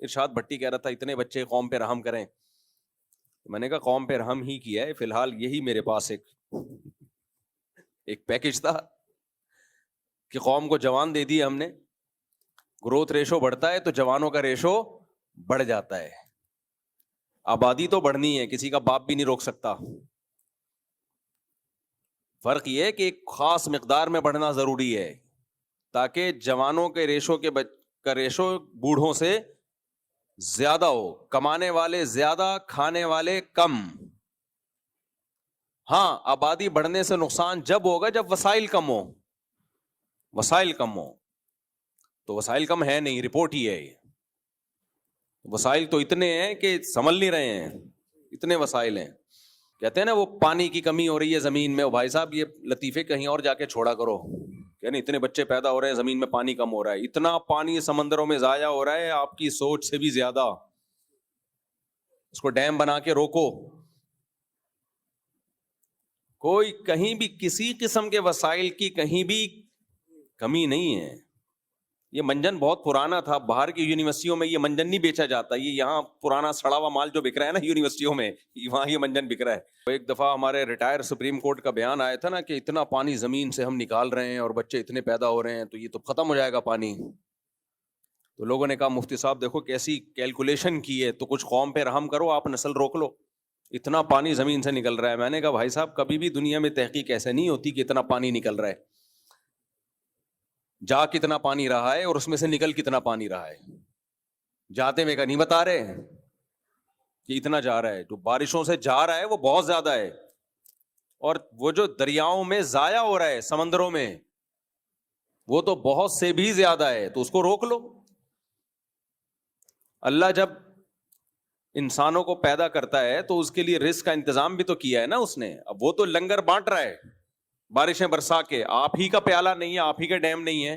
ارشاد بھٹی کہہ رہا تھا اتنے بچے قوم پہ رحم کریں. میں نے کہا قوم پہ رحم ہی کیا ہے, فی الحال یہی میرے پاس ایک پیکج تھا کہ قوم کو جوان دے دیے ہم نے, گروتھ ریشو بڑھتا ہے تو جوانوں کا ریشو بڑھ جاتا ہے. آبادی تو بڑھنی ہے, کسی کا باپ بھی نہیں روک سکتا. فرق یہ ہے کہ ایک خاص مقدار میں بڑھنا ضروری ہے تاکہ جوانوں کے ریشو کا ریشو بوڑھوں سے زیادہ ہو, کمانے والے زیادہ, کھانے والے کم. ہاں آبادی بڑھنے سے نقصان جب ہوگا جب وسائل کم ہو, وسائل کم ہو. تو وسائل کم ہے نہیں, رپورٹ ہی ہے یہ. وسائل تو اتنے ہیں کہ سنبھل نہیں رہے ہیں, اتنے وسائل ہیں. کہتے ہیں نا وہ پانی کی کمی ہو رہی ہے زمین میں, بھائی صاحب یہ لطیفے کہیں اور جا کے چھوڑا کرو. یعنی اتنے بچے پیدا ہو رہے ہیں, زمین میں پانی کم ہو رہا ہے, اتنا پانی سمندروں میں ضائع ہو رہا ہے آپ کی سوچ سے بھی زیادہ. اس کو ڈیم بنا کے روکو. کوئی کہیں بھی کسی قسم کے وسائل کی کہیں بھی کمی نہیں ہے. یہ منجن بہت پرانا تھا, باہر کی یونیورسٹیوں میں یہ منجن نہیں بیچا جاتا, یہ یہاں پرانا سڑا ہوا مال جو بک رہا ہے نا یونیورسٹیوں میں, وہاں یہ منجن بک رہا ہے. ایک دفعہ ہمارے ریٹائر سپریم کورٹ کا بیان آیا تھا نا کہ اتنا پانی زمین سے ہم نکال رہے ہیں اور بچے اتنے پیدا ہو رہے ہیں تو یہ تو ختم ہو جائے گا پانی. تو لوگوں نے کہا مفتی صاحب دیکھو کیسی کیلکولیشن کی ہے, تو کچھ قوم پہ رحم کرو, آپ نسل روک لو, اتنا پانی زمین سے نکل رہا ہے. میں نے کہا بھائی صاحب کبھی بھی دنیا میں تحقیق ایسے نہیں ہوتی کہ اتنا پانی نکل رہا ہے, جا کتنا پانی رہا ہے اور اس میں سے نکل کتنا پانی رہا ہے. جاتے میں کا نہیں بتا رہے کہ اتنا جا رہا ہے, جو بارشوں سے جا رہا ہے وہ بہت زیادہ ہے, اور وہ جو دریاؤں میں ضائع ہو رہا ہے سمندروں میں وہ تو بہت سے بھی زیادہ ہے. تو اس کو روک لو. اللہ جب انسانوں کو پیدا کرتا ہے تو اس کے لیے رزق کا انتظام بھی تو کیا ہے نا اس نے. اب وہ تو لنگر بانٹ رہا ہے بارشیں برسا کے, آپ ہی کا پیالہ نہیں ہے, آپ ہی کا ڈیم نہیں ہے,